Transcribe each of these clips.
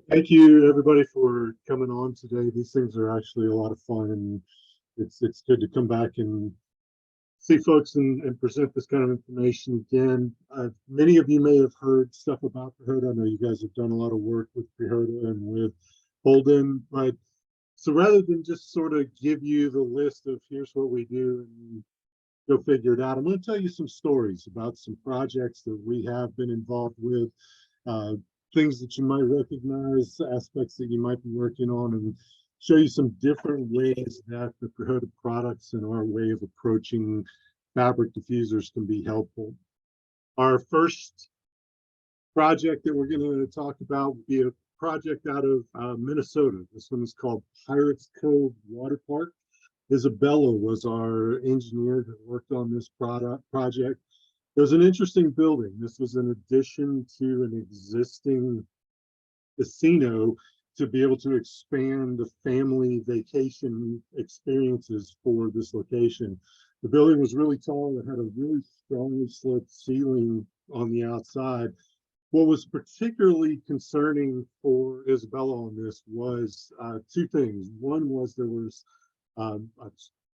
Thank you, everybody, for coming on today. These things are actually a lot of fun, and it's good to come back and see folks and present this kind of information again. Many of you may have heard stuff about Prihoda. I know you guys have done a lot of work with Prihoda and with Holden, but so rather than just sort of give you the list of here's what we do and go figure it out, I'm going to tell you some stories about some projects that we have been involved with, uh, things that you might recognize, aspects that you might be working on, and show you some different ways that the Prihoda products and our way of approaching fabric diffusers can be helpful. Our first project that we're going to talk about will be a project out of Minnesota. This one is called Pirates Cove Water Park. Isabella was our engineer that worked on this project. It was an interesting building. This was an addition to an existing casino to be able to expand the family vacation experiences for this location. The building was really tall. It had a really strongly sloped ceiling on the outside. What was particularly concerning for Isabella on this was two things. One was there was a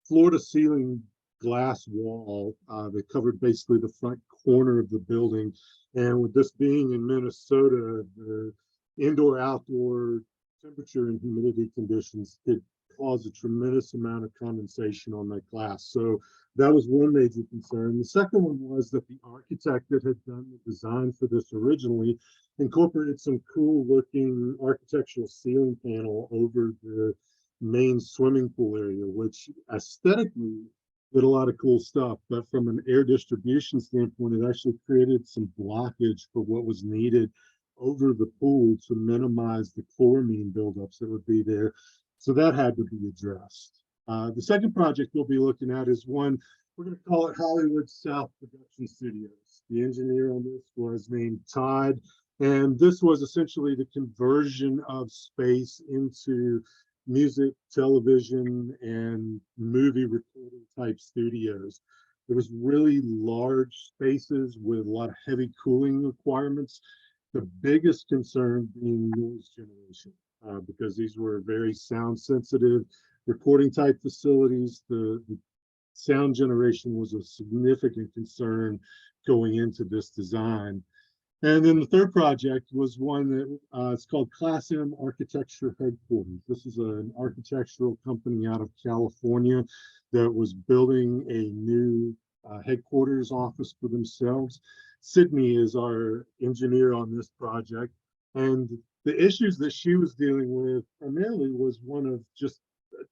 floor to ceiling glass wall that covered basically the front corner of the building. And with this being in Minnesota, the indoor outdoor temperature and humidity conditions could cause a tremendous amount of condensation on that glass. So that was one major concern. The second one was that the architect that had done the design for this originally incorporated some cool looking architectural ceiling panel over the main swimming pool area, which aesthetically did a lot of cool stuff, but from an air distribution standpoint, it actually created some blockage for what was needed over the pool to minimize the chloramine buildups that would be there. So that had to be addressed. The second project we'll be looking at is one, we're going to call it Hollywood South Production Studios. The engineer on this was named Todd, and this was essentially the conversion of space into music, television, and movie recording type studios. There was really large spaces with a lot of heavy cooling requirements. The biggest concern being noise generation, because these were very sound sensitive recording type facilities. The sound generation was a significant concern going into this design. And then the third project was one that it's called Class M Architecture Headquarters. This is an architectural company out of California that was building a new headquarters office for themselves. Sydney is our engineer on this project. And the issues that she was dealing with primarily was one of just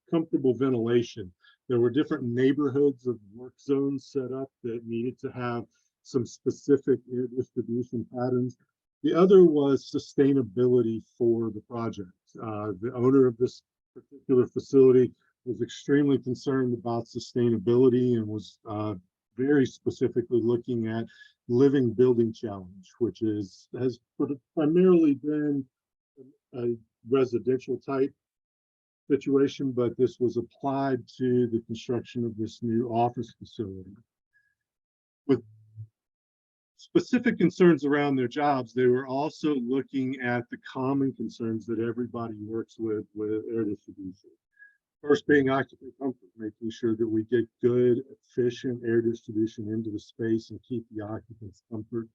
comfortable ventilation. There were different neighborhoods of work zones set up that needed to have some specific air distribution patterns. The other was sustainability for the project. The owner of this particular facility was extremely concerned about sustainability and was very specifically looking at living building challenge, which has primarily been a residential type situation, but this was applied to the construction of this new office facility. With specific concerns around their jobs, they were also looking at the common concerns that everybody works with air distribution. First being occupant comfort, making sure that we get good, efficient air distribution into the space and keep the occupants' comfort.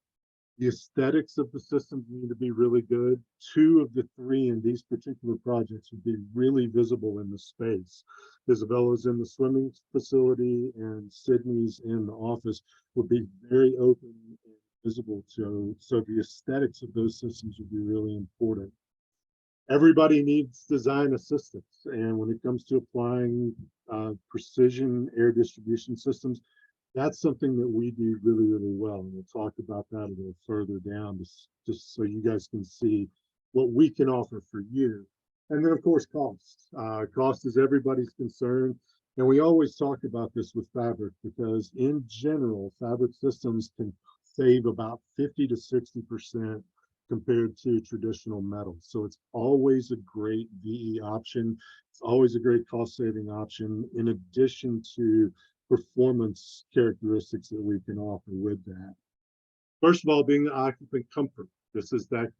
The aesthetics of the systems need to be really good. Two of the three in these particular projects would be really visible in the space. Isabella's in the swimming facility and Sydney's in the office would be very open and visible to, so the aesthetics of those systems would be really important. Everybody needs design assistance, and when it comes to applying precision air distribution systems, that's something that we do really, really well. And we'll talk about that a little further down, just so you guys can see what we can offer for you. And then, of course, cost. Cost is everybody's concern. And we always talk about this with fabric because, in general, fabric systems can save about 50 to 60% compared to traditional metals. So it's always a great VE option. It's always a great cost saving option, in addition to performance characteristics that we can offer with that. First of all, being the occupant comfort. This is that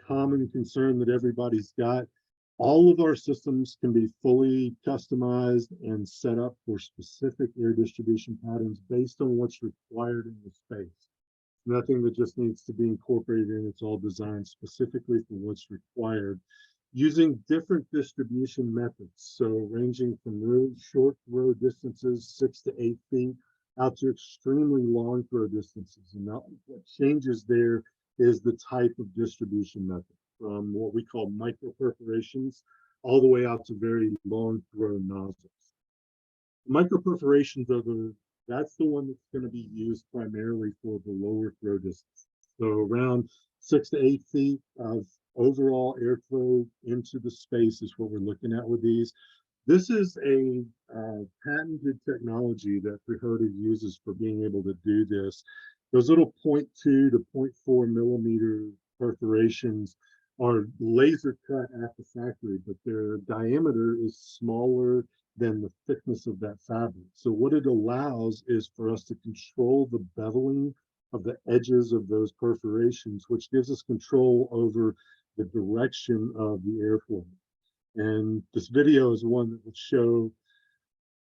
common concern that everybody's got. All of our systems can be fully customized and set up for specific air distribution patterns based on what's required in the space. Nothing that just needs to be incorporated in, it's all designed specifically for what's required using different distribution methods. So ranging from really short throw distances, 6 to 8 feet, out to extremely long throw distances. And now what changes there is the type of distribution method, from what we call micro perforations all the way out to very long throw nozzles. Micro perforations are that's the one that's going to be used primarily for the lower throw distance. So around 6 to 8 feet of overall airflow into the space is what we're looking at with these. This is a patented technology that Prihoda uses for being able to do this. Those little 0.2 to 0.4 millimeter perforations are laser cut at the factory, but their diameter is smaller than the thickness of that fabric. So what it allows is for us to control the beveling of the edges of those perforations, which gives us control over the direction of the airflow. And this video is one that would show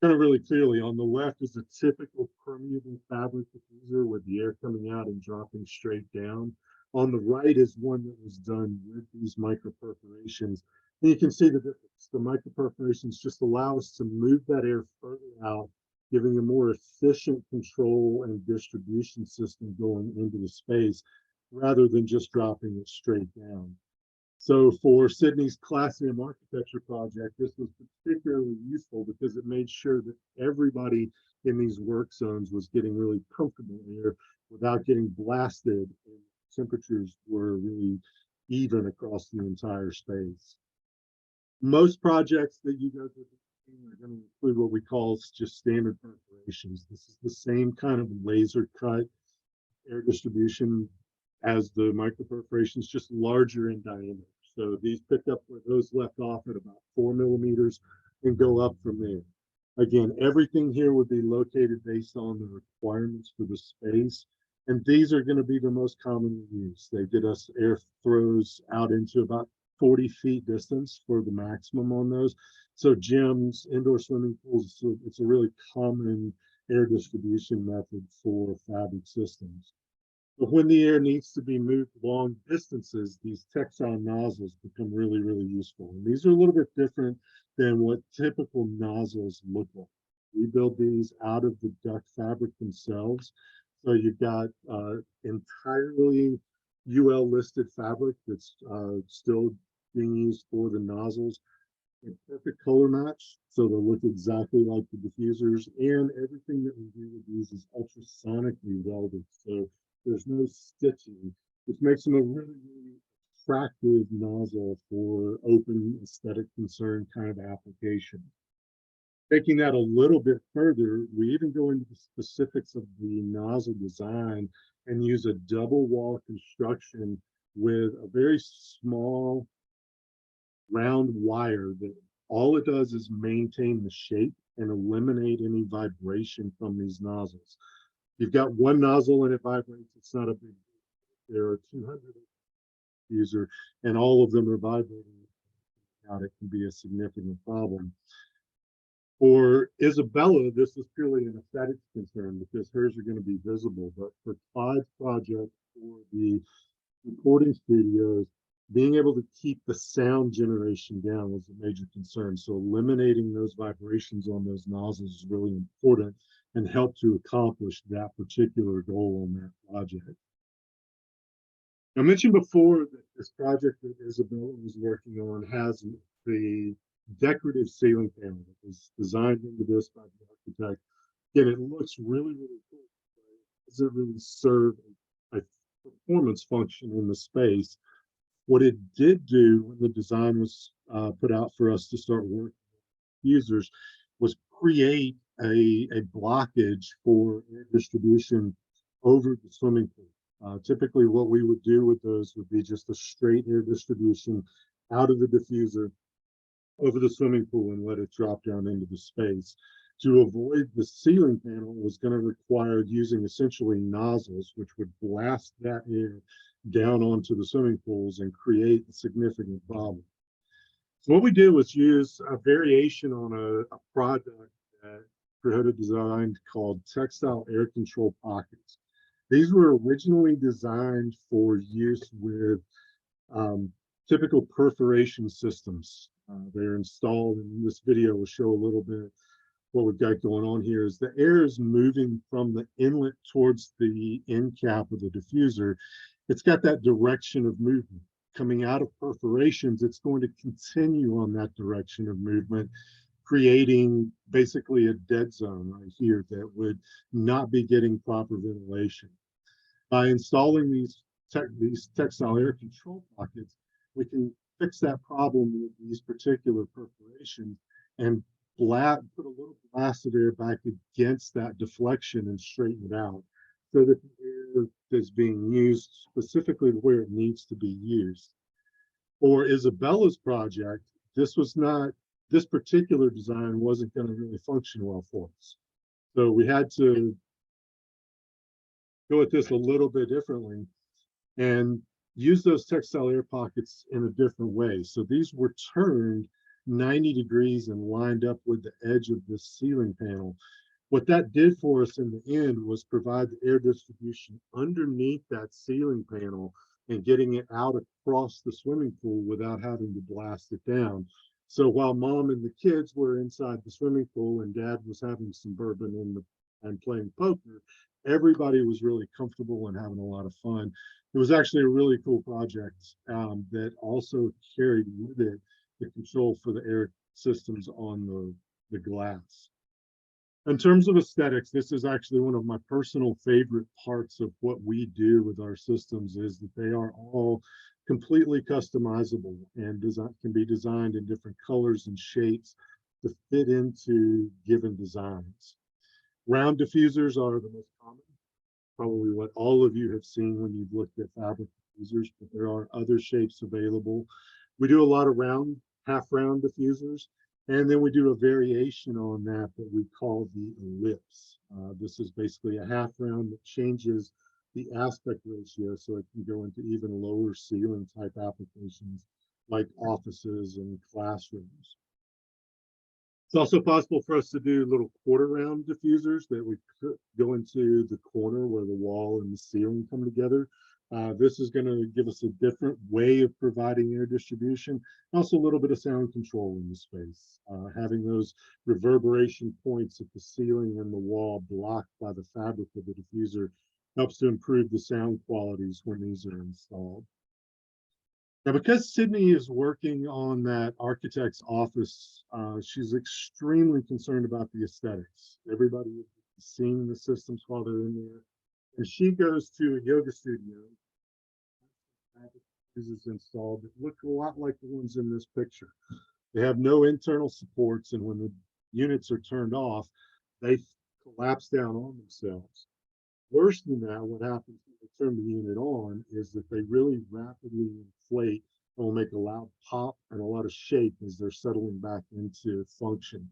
kind of really clearly. On the left is a typical permeable fabric diffuser with the air coming out and dropping straight down. On the right is one that was done with these micro perforations. And you can see the difference. The micro perforations just allow us to move that air further out, giving a more efficient control and distribution system going into the space rather than just dropping it straight down. So for Sydney's Classium architecture project, this was particularly useful because it made sure that everybody in these work zones was getting really comfortable here without getting blasted, and temperatures were really even across the entire space. Most projects that you go through are going to include what we call just standard perforations. This is the same kind of laser cut air distribution as the micro perforations, just larger in diameter. So these pick up where those left off at about 4 millimeters and go up from there. Again, everything here would be located based on the requirements for the space. And these are going to be the most commonly used. They get us air throws out into about 40 feet distance for the maximum on those. So gyms, indoor swimming pools, so it's a really common air distribution method for fabric systems. But when the air needs to be moved long distances, these textile nozzles become really, really useful. And these are a little bit different than what typical nozzles look like. We build these out of the duct fabric themselves. So you've got entirely UL listed fabric that's still being used for the nozzles. A perfect color match, so they'll look exactly like the diffusers, and everything that we do with these is ultrasonically welded. So there's no stitching, which makes them a really, really attractive nozzle for open aesthetic concern kind of application. Taking that a little bit further, we even go into the specifics of the nozzle design and use a double wall construction with a very small round wire that all it does is maintain the shape and eliminate any vibration from these nozzles. You've got one nozzle and it vibrates, it's not a big deal. There are 200 diffuser and all of them are vibrating. It can be a significant problem. For Isabella, this is purely an aesthetics concern because hers are going to be visible. But for Todd's project for the recording studios, being able to keep the sound generation down was a major concern. So eliminating those vibrations on those nozzles is really important and help to accomplish that particular goal on that project. I mentioned before that this project that Isabella was working on has the decorative ceiling panel that was designed into this by the architect. Again, it looks really, really cool. It doesn't really serve a performance function in the space. What it did do when the design was put out for us to start working with users was create a blockage for air distribution over the swimming pool. Typically, what we would do with those would be just a straight air distribution out of the diffuser over the swimming pool and let it drop down into the space. To avoid the ceiling panel was going to require using essentially nozzles, which would blast that air down onto the swimming pools and create a significant problem. So what we did was use a variation on a product that Prihoda designed called textile air control pockets. These were originally designed for use with um, typical perforation systems. They're installed, and this video will show a little bit what we've got going on here is the air is moving from the inlet towards the end cap of the diffuser. It's got that direction of movement. Coming out of perforations, it's going to continue on that direction of movement, creating basically a dead zone right here that would not be getting proper ventilation. By installing these textile air control pockets, we can fix that problem with these particular perforations and put a little blast of air back against that deflection and straighten it out so that the air is being used specifically where it needs to be used. For Isabella's project, this particular design wasn't going to really function well for us. So we had to go at this a little bit differently and use those textile air pockets in a different way. So these were turned 90 degrees and lined up with the edge of the ceiling panel. What that did for us in the end was provide the air distribution underneath that ceiling panel and getting it out across the swimming pool without having to blast it down. So while mom and the kids were inside the swimming pool and dad was having some bourbon and playing poker, everybody was really comfortable and having a lot of fun. It was actually a really cool project that also carried with it the control for the air systems on the glass. In terms of aesthetics, this is actually one of my personal favorite parts of what we do with our systems is that they are all completely customizable and can be designed in different colors and shapes to fit into given designs. Round diffusers are the most common, probably what all of you have seen when you've looked at fabric diffusers, but there are other shapes available. We do a lot of half round diffusers, and then we do a variation on that we call the ellipse. This is basically a half round that changes the aspect ratio so it can go into even lower ceiling type applications like offices and classrooms. It's also possible for us to do little quarter round diffusers that we could go into the corner where the wall and the ceiling come together. This is going to give us a different way of providing air distribution, also a little bit of sound control in the space. Having those reverberation points at the ceiling and the wall blocked by the fabric of the diffuser helps to improve the sound qualities when these are installed. Now, because Sydney is working on that architect's office, she's extremely concerned about the aesthetics. Everybody is seeing the systems while they're in there. And she goes to a yoga studio, is installed that look a lot like the ones in this picture. They have no internal supports, and when the units are turned off, they collapse down on themselves. Worse than that, what happens when they turn the unit on is that they really rapidly inflate and will make a loud pop and a lot of shake as they're settling back into function.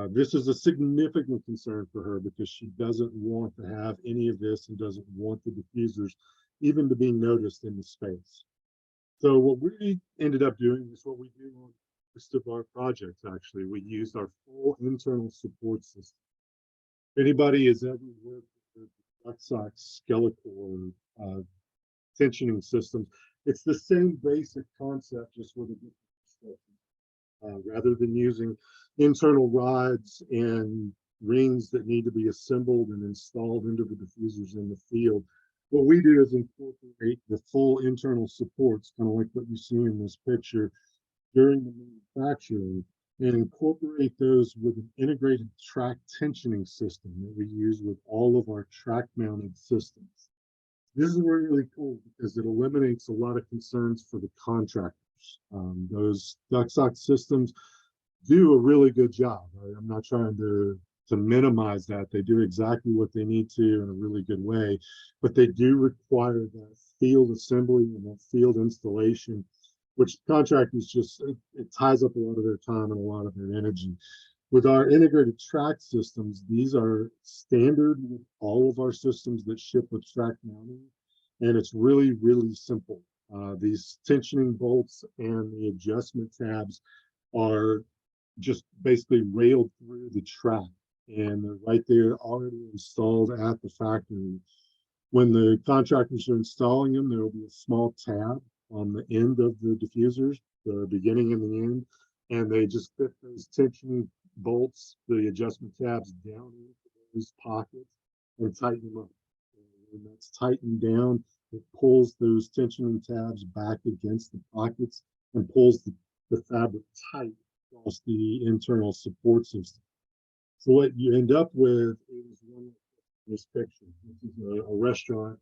This is a significant concern for her because she doesn't want to have any of this and doesn't want the diffusers even to be noticed in the space. So what we ended up doing is what we do on most of our projects, actually. We used our full internal support system. If anybody has ever worked with duct skeletal tensioning systems, it's the same basic concept, just with a different construction. Rather than using internal rods and rings that need to be assembled and installed into the diffusers in the field, what we do is incorporate the full internal supports, kind of like what you see in this picture, during the manufacturing, and incorporate those with an integrated track tensioning system that we use with all of our track mounted systems. This is really cool because it eliminates a lot of concerns for the contractors. Those duct systems do a really good job. Right? I'm not trying to minimize that. They do exactly what they need to in a really good way, but they do require that field assembly and that field installation, which contractors just, it ties up a lot of their time and a lot of their energy. With our integrated track systems, these are standard with all of our systems that ship with track mounting. And it's really, really simple. These tensioning bolts and the adjustment tabs are just basically railed through the track, and they're right there already installed at the factory. When the contractors are installing them, there will be a small tab on the end of the diffusers, the beginning and the end, and they just fit those tensioning bolts, the adjustment tabs down into those pockets and tighten them up. And when that's tightened down, it pulls those tensioning tabs back against the pockets and pulls the fabric tight across the internal support system. So what you end up with is this picture. This is a restaurant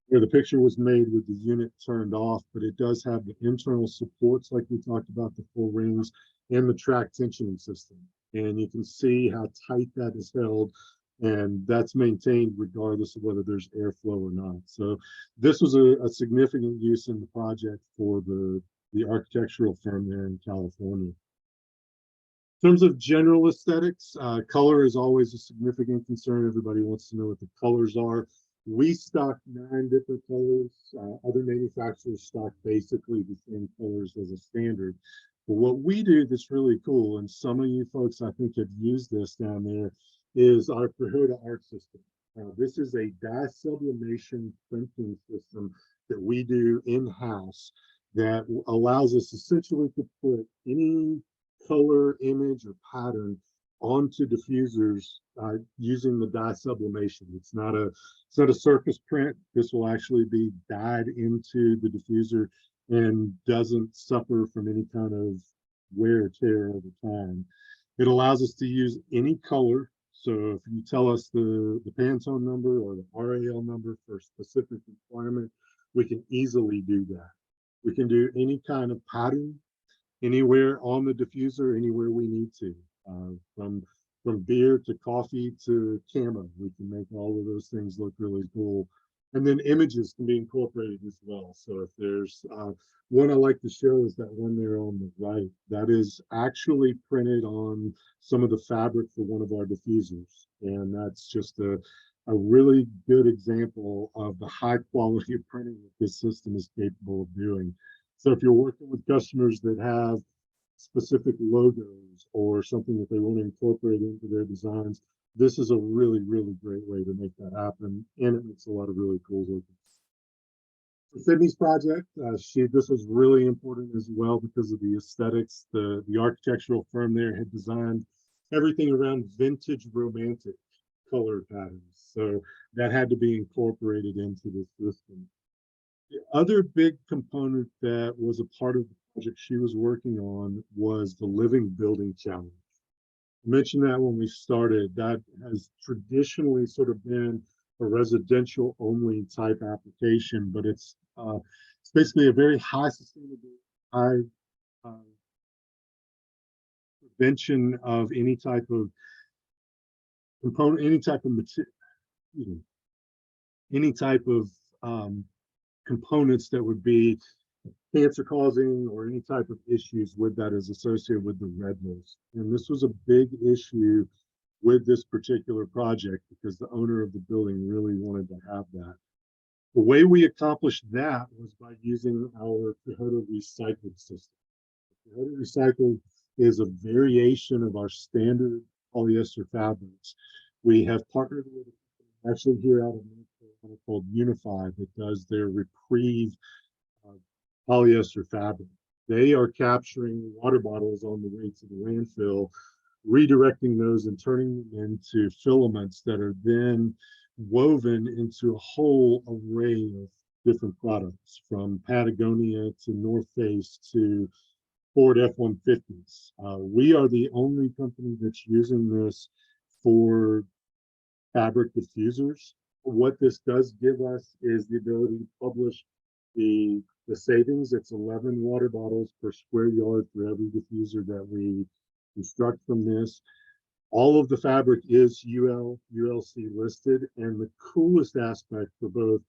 where the picture was made with the unit turned off, but it does have the internal supports like we talked about, the full rings, and the track tensioning system. And you can see how tight that is held, and that's maintained regardless of whether there's airflow or not. So this was a significant use in the project for the architectural firm there in California. In terms of general aesthetics, color is always a significant concern. Everybody wants to know what the colors are. We stock 9 different colors. Other manufacturers stock basically the same colors as a standard. But what we do that's really cool, and some of you folks I think have used this down there, is our Prihoda Art system. This is a dye sublimation printing system that we do in-house that allows us essentially to put any color, image, or pattern onto diffusers using the dye sublimation. It's not a surface print. This will actually be dyed into the diffuser and doesn't suffer from any kind of wear or tear over time. It allows us to use any color. So if you tell us the Pantone number or the RAL number for a specific requirement, we can easily do that. We can do any kind of pattern anywhere on the diffuser, anywhere we need to, from beer to coffee to camera. We can make all of those things look really cool. And then images can be incorporated as well. So if there's one I like to show is that one there on the right. That is actually printed on some of the fabric for one of our diffusers. And that's just a really good example of the high quality of printing that this system is capable of doing. So if you're working with customers that have specific logos or something that they want to incorporate into their designs, this is a really, really great way to make that happen. And it makes a lot of really cool looking. For Sydney's project, this was really important as well because of the aesthetics. The architectural firm there had designed everything around vintage romantic color patterns. So that had to be incorporated into the system. The other big component that was a part of the project she was working on was the living building challenge. I mentioned that when we started. That has traditionally sort of been a residential only type application, but it's basically a very high sustainability, high prevention of any type of component, any type of material, any type of components that would be cancer causing or any type of issues with that is associated with the redness. And this was a big issue with this particular project because the owner of the building really wanted to have that. The way we accomplished that was by using our Prihoda recycled system. Prihoda recycled is a variation of our standard polyester fabrics. We have partnered with actually here out of North called Unified that does their Reprieve polyester fabric. They are capturing water bottles on the way to the landfill, redirecting those and turning them into filaments that are then woven into a whole array of different products, from Patagonia to North Face to Ford F-150s. We are the only company that's using this for fabric diffusers. What this does give us is the ability to publish the savings. It's 11 water bottles per square yard for every diffuser that we construct from this. All of the fabric is ULC listed, and the coolest aspect for both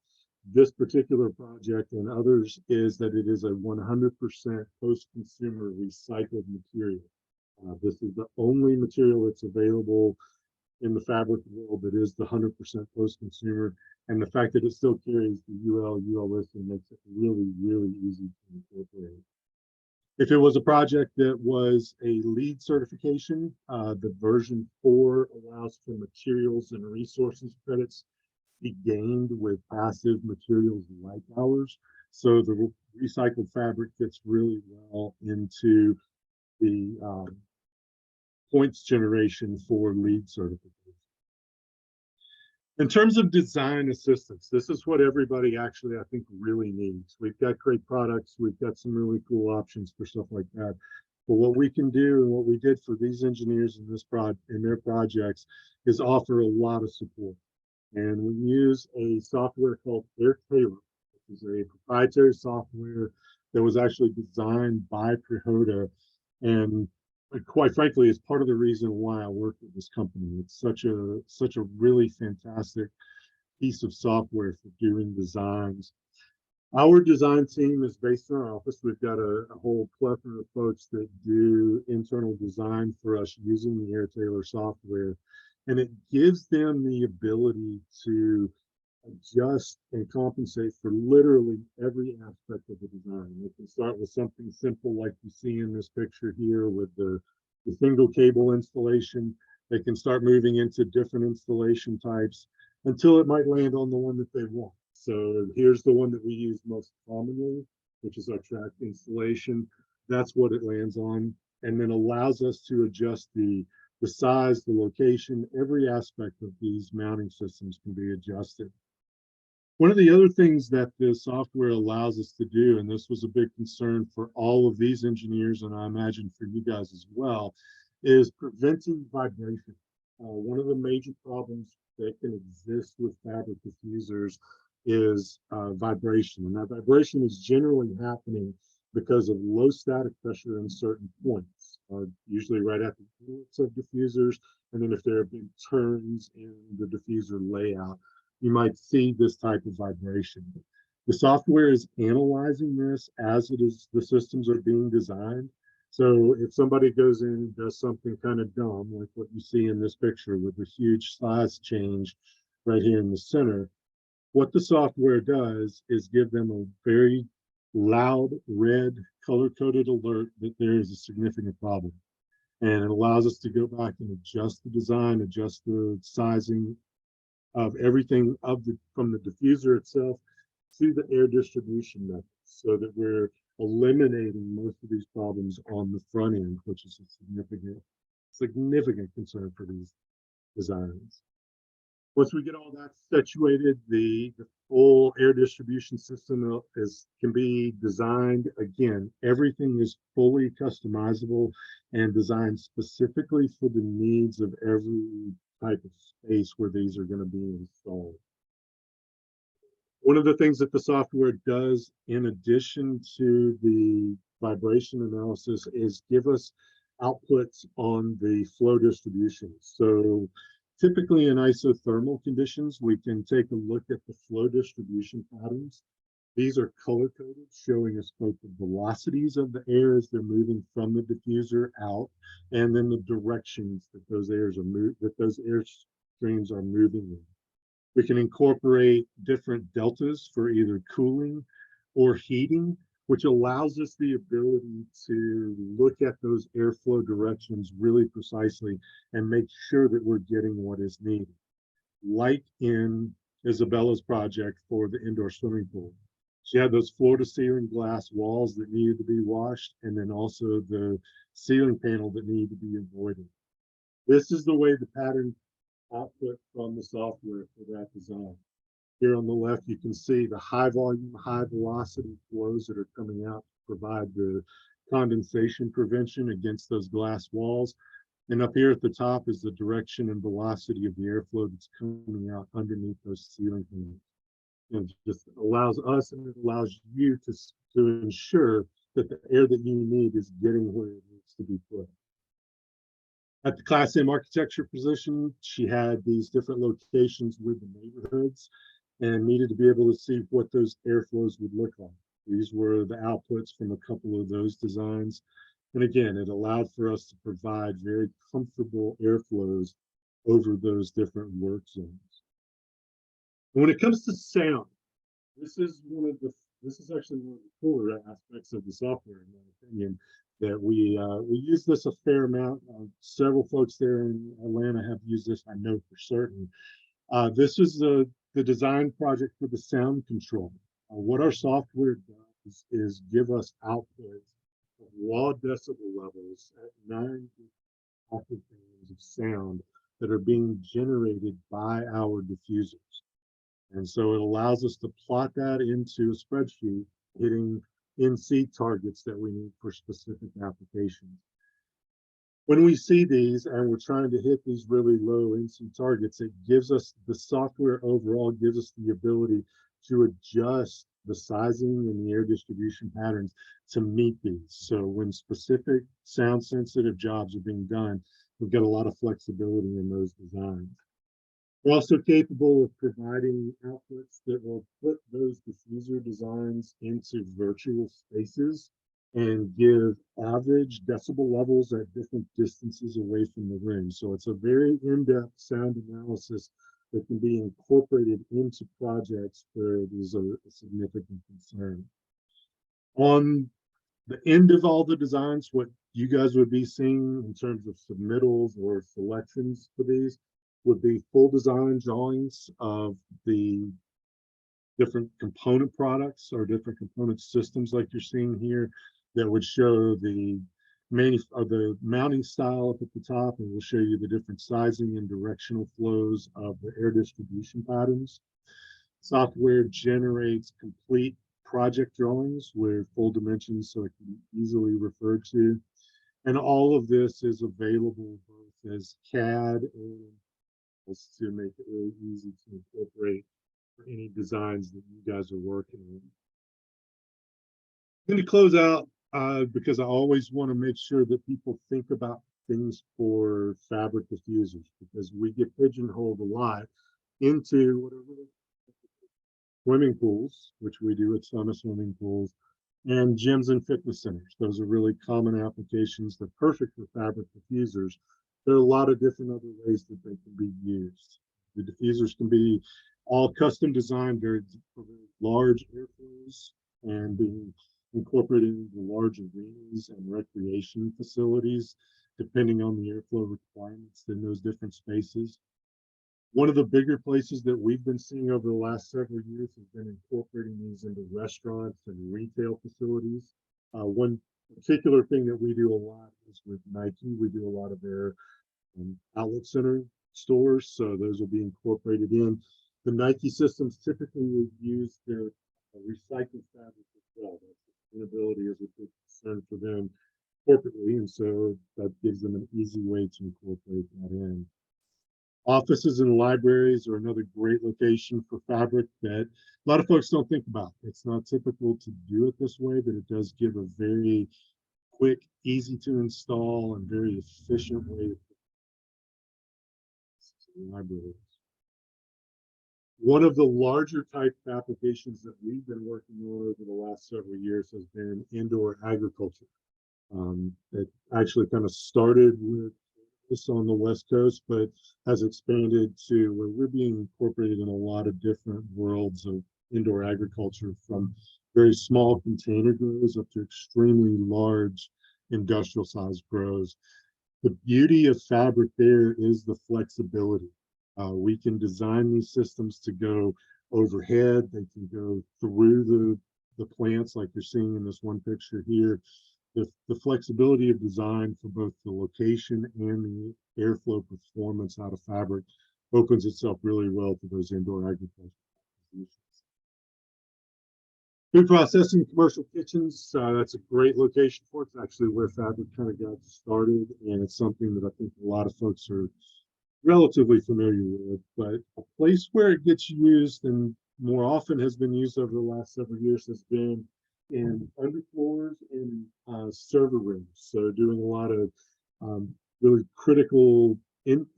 this particular project and others is that it is a 100% post-consumer recycled material. This is the only material that's available in the fabric world that is the 100% post-consumer, and the fact that it still carries the UL listing makes it really, really easy to incorporate. If it was a project that was a LEED certification, the version 4 allows for materials and resources credits to be gained with passive materials like ours. So the recycled fabric fits really well into the points generation for LEED certification. In terms of design assistance, this is what everybody actually, I think, really needs. We've got great products. We've got some really cool options for stuff like that. But what we can do and what we did for these engineers in their projects is offer a lot of support. And we use a software called Airtailor, which is a proprietary software that was actually designed by Prihoda, and quite frankly, it's part of the reason why I work with this company. It's such a really fantastic piece of software for doing designs. Our design team is based in our office. We've got a whole plethora of folks that do internal design for us using the Airtailor software, and it gives them the ability to adjust and compensate for literally every aspect of the design. We can start with something simple like you see in this picture here with the single cable installation. They can start moving into different installation types until it might land on the one that they want. So here's the one that we use most commonly, which is our track installation. That's what it lands on, and then allows us to adjust the size, the location, every aspect of these mounting systems can be adjusted. One of the other things that the software allows us to do, and this was a big concern for all of these engineers, and I imagine for you guys as well, is preventing vibration. One of the major problems that can exist with fabric diffusers is vibration, and that vibration is generally happening because of low static pressure in certain points, usually right at the ports of diffusers, and then if there have been turns in the diffuser layout, you might see this type of vibration. The software is analyzing this as the systems are being designed. So if somebody goes in and does something kind of dumb, like what you see in this picture with a huge size change right here in the center, what the software does is give them a very loud red color-coded alert that there is a significant problem. And it allows us to go back and adjust the design, adjust the sizing of everything from the diffuser itself to the air distribution method, so that we're eliminating most of these problems on the front end, which is a significant concern for these designs. Once we get all that situated, the full air distribution system can be designed. Again, everything is fully customizable and designed specifically for the needs of every type of space where these are going to be installed. One of the things that the software does, in addition to the vibration analysis, is give us outputs on the flow distribution. So typically in isothermal conditions, we can take a look at the flow distribution patterns. These are color-coded, showing us both the velocities of the air as they're moving from the diffuser out, and then the directions that those air streams are moving in. We can incorporate different deltas for either cooling or heating, which allows us the ability to look at those airflow directions really precisely and make sure that we're getting what is needed. Like in Isabella's project for the indoor swimming pool. She had those floor-to-ceiling glass walls that needed to be washed, and then also the ceiling panel that needed to be avoided. This is the way the pattern output from the software for that design. Here on the left, you can see the high volume, high velocity flows that are coming out to provide the condensation prevention against those glass walls. And up here at the top is the direction and velocity of the airflow that's coming out underneath those ceiling panels. And it just allows us, and it allows you to ensure that the air that you need is getting where it needs to be put. At the Class M architecture position, she had these different locations with the neighborhoods and needed to be able to see what those airflows would look like. These were the outputs from a couple of those designs. And again, it allowed for us to provide very comfortable airflows over those different work zones. When it comes to sound, this is this is actually one of the cooler aspects of the software, in my opinion. That we use this a fair amount. Several folks there in Atlanta have used this. I know for certain. This is the design project for the sound control. What our software does is give us outputs of raw decibel levels at 9 octave bands of sound that are being generated by our diffusers. And so it allows us to plot that into a spreadsheet, hitting NC targets that we need for specific applications. When we see these and we're trying to hit these really low NC targets, it gives us, the software overall gives us the ability to adjust the sizing and the air distribution patterns to meet these. So when specific sound sensitive jobs are being done, we've got a lot of flexibility in those designs. We're also capable of providing outputs that will put those diffuser designs into virtual spaces and give average decibel levels at different distances away from the room. So it's a very in-depth sound analysis that can be incorporated into projects where it is a significant concern. On the end of all the designs, what you guys would be seeing in terms of submittals or selections for these would be full design drawings of the different component products or different component systems like you're seeing here, that would show the mounting style up at the top, and we'll show you the different sizing and directional flows of the air distribution patterns. Software generates complete project drawings with full dimensions so it can be easily referred to. And all of this is available both as CAD and to make it really easy to incorporate for any designs that you guys are working on. Then to close out, because I always want to make sure that people think about things for fabric diffusers, because we get pigeonholed a lot into what are really swimming pools, which we do at some swimming pools, and gyms and fitness centers. Those are really common applications. They're perfect for fabric diffusers. There are a lot of different other ways that they can be used. The diffusers can be all custom designed for very large airflows and being incorporated into large arenas and recreation facilities, depending on the airflow requirements in those different spaces. One of the bigger places that we've been seeing over the last several years has been incorporating these into restaurants and retail facilities. One particular thing that we do a lot is with Nike. We do a lot of their outlet center stores, so those will be incorporated in. The Nike systems typically would use their recycled fabric as well. That's sustainability is a big concern for them corporately, and so that gives them an easy way to incorporate that in. Offices and libraries are another great location for fabric that a lot of folks don't think about. It's not typical to do it this way, but it does give a very quick, easy to install, and very efficient way to libraries. One of the larger type applications that we've been working on over the last several years has been indoor agriculture. It actually kind of started with this on the West Coast, but has expanded to where we're being incorporated in a lot of different worlds of indoor agriculture, from very small container grows up to extremely large industrial sized grows. The beauty of fabric there is the flexibility. We can design these systems to go overhead. They can go through the plants like you're seeing in this one picture here. The flexibility of design for both the location and the airflow performance out of fabric opens itself really well to those indoor agriculture applications. Food processing, commercial kitchens, that's a great location for it. It's actually where fabric kind of got started, and it's something that I think a lot of folks are relatively familiar with. But a place where it gets used and more often has been used over the last several years has been in underfloors and server rooms. So doing a lot of really critical,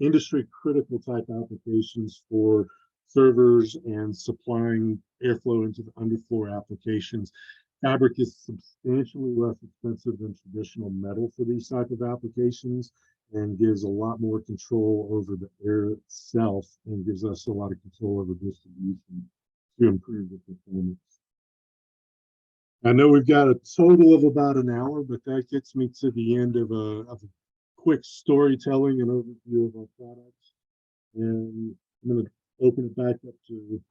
industry critical type applications for servers and supplying airflow into the underfloor applications. Fabric is substantially less expensive than traditional metal for these type of applications, and gives a lot more control over the air itself and gives us a lot of control over distribution to improve the performance. I know we've got a total of about an hour, but that gets me to the end of a quick storytelling and overview of our products. And I'm going to open it back up to